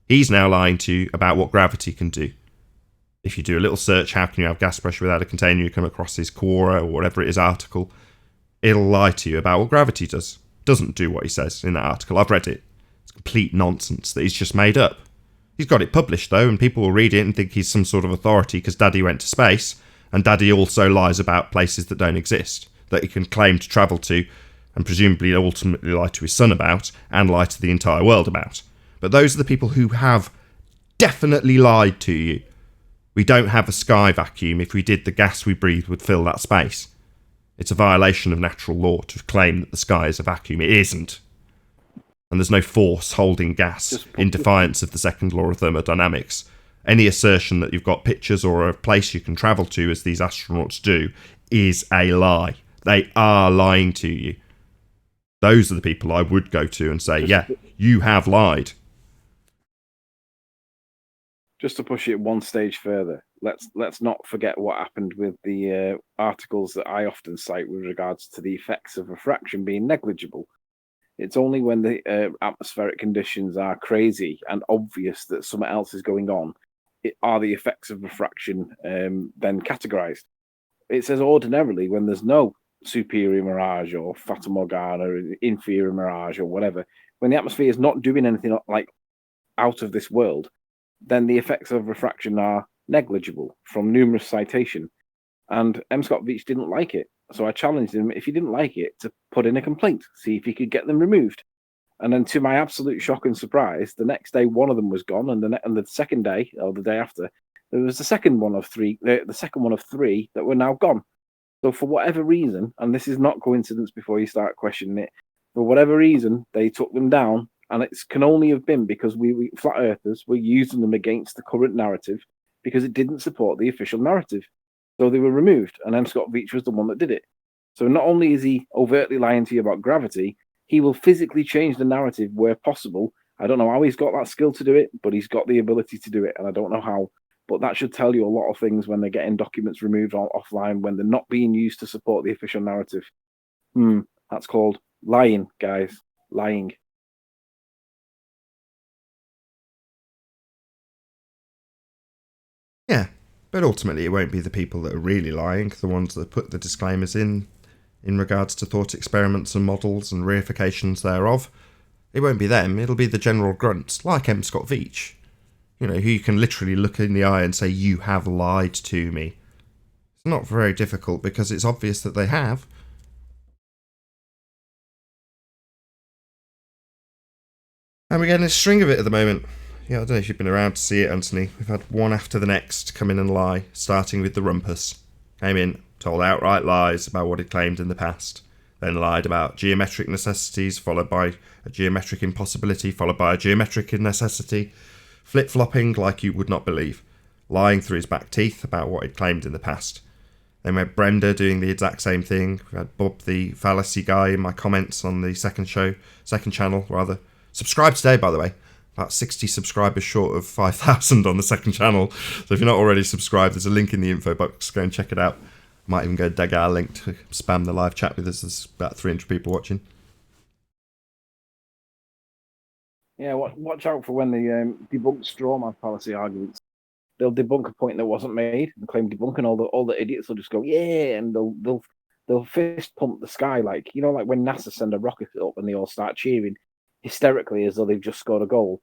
He's now lying to you about what gravity can do. If you do a little search, how can you have gas pressure without a container, you come across his Quora or whatever it is article, it'll lie to you about what gravity does. Doesn't do what he says in that article. I've read it. It's complete nonsense that he's just made up. He's got it published though, and people will read it and think he's some sort of authority because Daddy went to space, and Daddy also lies about places that don't exist, that he can claim to travel to, and presumably ultimately lie to his son about, and lie to the entire world about. But those are the people who have definitely lied to you. We don't have a sky vacuum. If we did, the gas we breathe would fill that space. It's a violation of natural law to claim that the sky is a vacuum. It isn't. And there's no force holding gas in defiance of the second law of thermodynamics. Any assertion that you've got pictures or a place you can travel to, as these astronauts do, is a lie. They are lying to you. Those are the people I would go to and say, yeah, you have lied. Just to push it one stage further, let's not forget what happened with the articles that I often cite with regards to the effects of refraction being negligible. It's only when the atmospheric conditions are crazy and obvious that something else is going on, are the effects of refraction then categorized. It says ordinarily when there's no superior mirage or fata morgana or inferior mirage or whatever, when the atmosphere is not doing anything like out of this world, then the effects of refraction are negligible from numerous citation. And M. Scott Veach didn't like it. So I challenged him, if he didn't like it, to put in a complaint, see if he could get them removed. And then to my absolute shock and surprise, the next day one of them was gone, and the second day, or the day after, there was the second one of three that were now gone. So for whatever reason, and this is not coincidence before you start questioning it, for whatever reason, they took them down, and it can only have been because we flat earthers were using them against the current narrative, because it didn't support the official narrative. So they were removed, and M. Scott Veitch was the one that did it. So not only is he overtly lying to you about gravity, he will physically change the narrative where possible. I don't know how he's got that skill to do it, but he's got the ability to do it, and I don't know how. But that should tell you a lot of things when they're getting documents removed offline, when they're not being used to support the official narrative. That's called lying, guys. Lying. Yeah, but ultimately it won't be the people that are really lying, the ones that put the disclaimers in regards to thought experiments and models and reifications thereof. It won't be them, it'll be the general grunts, like M. Scott Veitch. You know, who you can literally look in the eye and say, you have lied to me. It's not very difficult because it's obvious that they have. And we're getting a string of it at the moment. Yeah, I don't know if you've been around to see it, Anthony. We've had one after the next come in and lie, starting with the rumpus. Came in, told outright lies about what he'd claimed in the past. Then lied about geometric necessities, followed by a geometric impossibility, followed by a geometric necessity. Flip-flopping like you would not believe. Lying through his back teeth about what he'd claimed in the past. Then we had Brenda doing the exact same thing. We had Bob the fallacy guy in my comments on the second channel. Subscribe today, by the way. About 60 subscribers short of 5,000 on the second channel. So if you're not already subscribed, there's a link in the info box. Go and check it out. Might even go dig our link to spam the live chat with us. There's about 300 people watching. Yeah, watch out for when they debunk strawman fallacy arguments. They'll debunk a point that wasn't made and claim debunking. All the idiots will just go, yeah, and they'll fist pump the sky like when NASA send a rocket up and they all start cheering hysterically as though they've just scored a goal.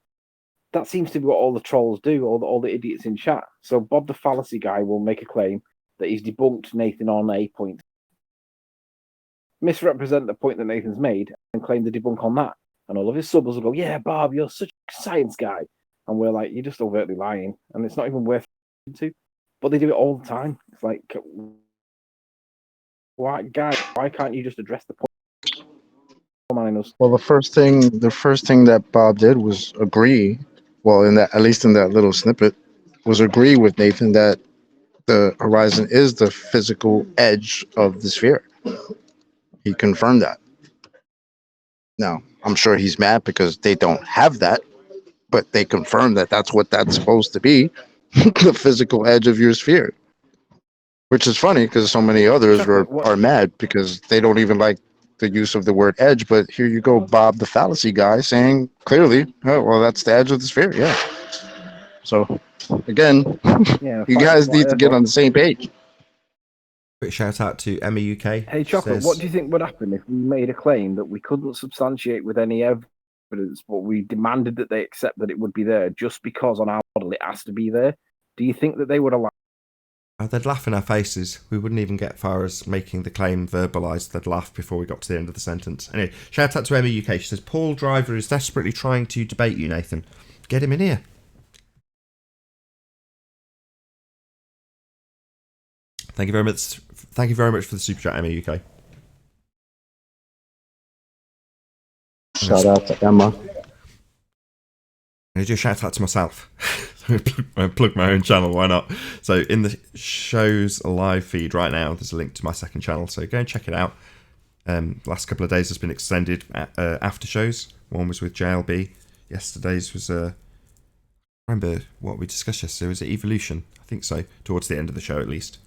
That seems to be what all the trolls do, all the idiots in chat. So Bob the fallacy guy will make a claim that he's debunked Nathan on a point, misrepresent the point that Nathan's made, and claim the debunk on that. And all of his subbers will go, yeah, Bob, you're such a science guy. And we're like, you're just overtly lying. And it's not even worth to. But they do it all the time. It's like, why can't you just address the point? Well, the first thing that Bob did was agree. Well, at least in that little snippet, was agree with Nathan that the horizon is the physical edge of the sphere. He confirmed that. Now, I'm sure he's mad because they don't have that, but they confirmed that that's what that's supposed to be, the physical edge of your sphere. Which is funny because so many others are mad because they don't even like the use of the word edge. But here you go, Bob the fallacy guy saying clearly, oh, well, that's the edge of the sphere. Yeah. So again, you guys need to get on the same page. Quick shout out to Emma UK. Hey, Chocolate, what do you think would happen if we made a claim that we couldn't substantiate with any evidence, but we demanded that they accept that it would be there just because on our model it has to be there? Do you think that they would allow? They'd laugh in our faces. We wouldn't even get far as making the claim verbalised. They'd laugh before we got to the end of the sentence. Anyway, shout out to Emma UK. She says, Paul Driver is desperately trying to debate you, Nathan. Get him in here. Thank you very much. Thank you very much for the super chat, Emma UK. Shout out to Emma. I'm going to do a shout out to myself. I plug my own channel, why not? So in the show's live feed right now, there's a link to my second channel, so go and check it out. Last couple of days has been extended after shows. One was with JLB. Yesterday's was remember what we discussed yesterday. Was it Evolution? I think so. Towards the end of the show, at least.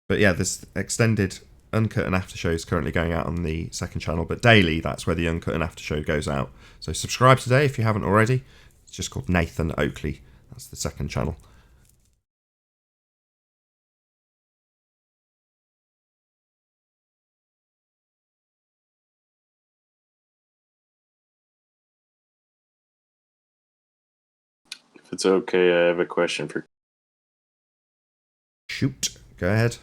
But yeah, there's extended uncut and after shows currently going out on the second channel. But daily, that's where the uncut and after show goes out. So subscribe today if you haven't already. It's just called Nathan Oakley. That's the second channel. If it's okay, I have a question for. Shoot, go ahead.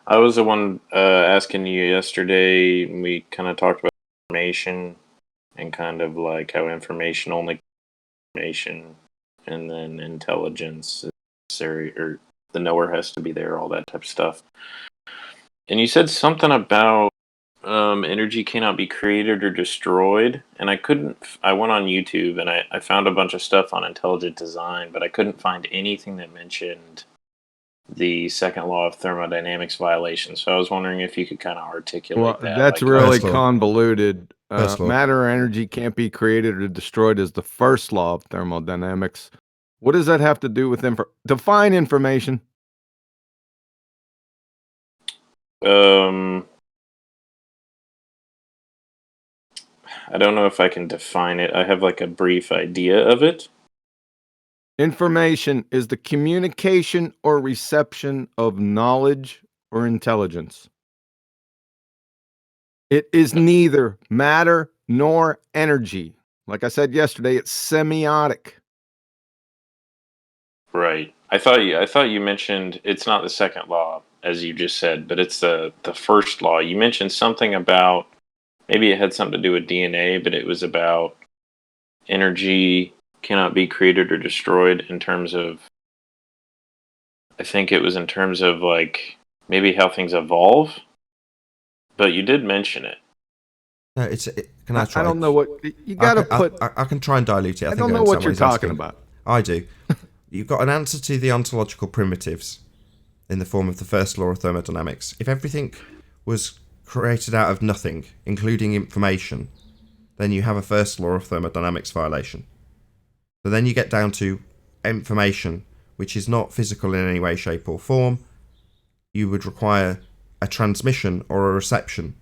I was the one asking you yesterday. We kind of talked about information and kind of like how information only information, and then intelligence is necessary, or the knower has to be there, all that type of stuff. And you said something about energy cannot be created or destroyed, and I went on YouTube and I found a bunch of stuff on intelligent design, but I couldn't find anything that mentioned the second law of thermodynamics violation. So I was wondering if you could kind of articulate that. That's like, really First law. convoluted. First law. Matter or energy can't be created or destroyed is the first law of thermodynamics. What does that have to do with define information? I don't know if I can define it. I have like a brief idea of it. Information is the communication or reception of knowledge or intelligence. It is neither matter nor energy. Like I said yesterday, it's semiotic. Right. I thought you mentioned it's not the second law, as you just said, but it's the first law. You mentioned something about, maybe it had something to do with DNA, but it was about energy cannot be created or destroyed in terms of, I think it was in terms of like maybe how things evolve, but you did mention it. No, can I try? I don't know what you got to put. I can try and dilute it. I don't know what you're talking about. I do. You've got an answer to the ontological primitives in the form of the first law of thermodynamics. If everything was created out of nothing, including information, then you have a first law of thermodynamics violation. So then you get down to information, which is not physical in any way, shape or form. You would require a transmission or a reception.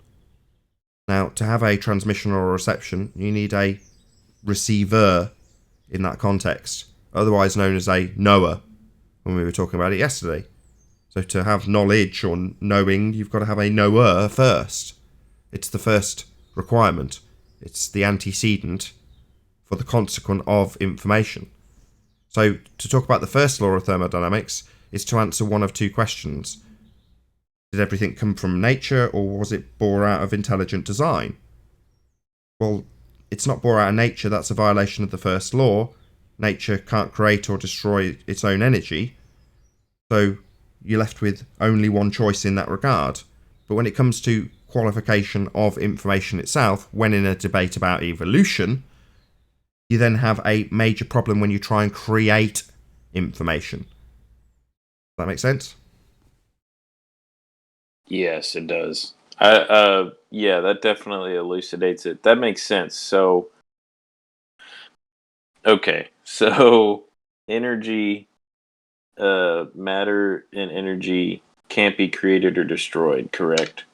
Now, to have a transmission or a reception, you need a receiver in that context, otherwise known as a knower, when we were talking about it yesterday. So to have knowledge or knowing, you've got to have a knower first. It's the first requirement. It's the antecedent for the consequent of information. So to talk about the first law of thermodynamics is to answer one of two questions. Did everything come from nature, or was it born out of intelligent design? Well, it's not born out of nature. That's a violation of the first law. Nature can't create or destroy its own energy. So you're left with only one choice in that regard. But when it comes to qualification of information itself, when in a debate about evolution, you then have a major problem when you try and create information. Does that make sense? Yes, it does. Yeah, that definitely elucidates it. That makes sense. So, okay, so energy, matter and energy can't be created or destroyed, correct?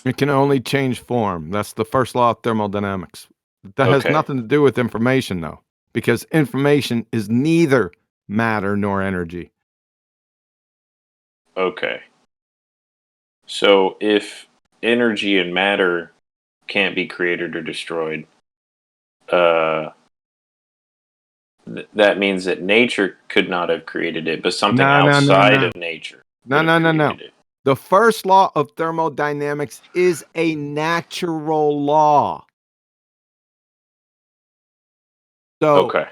It can only change form. That's the first law of thermodynamics. That has nothing to do with information, though, because information is neither matter nor energy. Okay. So if energy and matter can't be created or destroyed, that means that nature could not have created it, but something outside of nature. No. The first law of thermodynamics is a natural law. So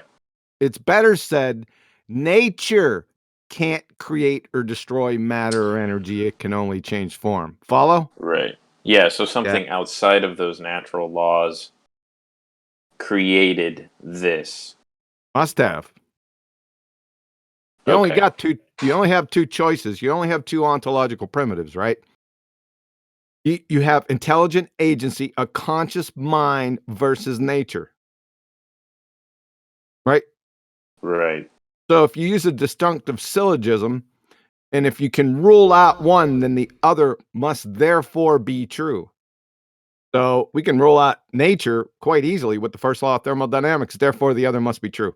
it's better said, nature can't create or destroy matter or energy. It can only change form. Follow? Right. Yeah, so something outside of those natural laws created this. Must have. You only got two. You only have two choices. You only have two ontological primitives, right? You have intelligent agency, a conscious mind versus nature. Right? Right. So if you use a disjunctive syllogism, and if you can rule out one, then the other must therefore be true. So we can rule out nature quite easily with the first law of thermodynamics. Therefore, the other must be true.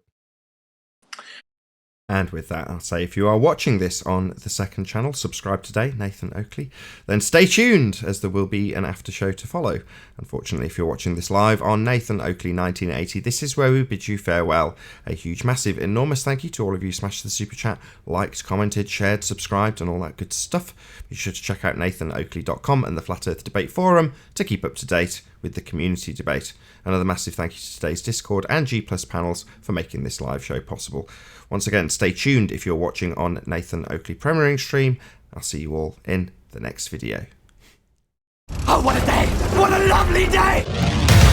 And with that, I'll say if you are watching this on the second channel, subscribe today, Nathan Oakley. Then stay tuned, as there will be an after show to follow. Unfortunately, if you're watching this live on Nathan Oakley 1980, this is where we bid you farewell. A huge, massive, enormous thank you to all of you who smashed the super chat, liked, commented, shared, subscribed, and all that good stuff. Be sure to check out nathanoakley.com and the Flat Earth Debate Forum to keep up to date with the community debate. Another massive thank you to today's Discord and G+ panels for making this live show possible. Once again, stay tuned if you're watching on Nathan Oakley premiering stream. I'll see you all in the next video. Oh, what a day! What a lovely day!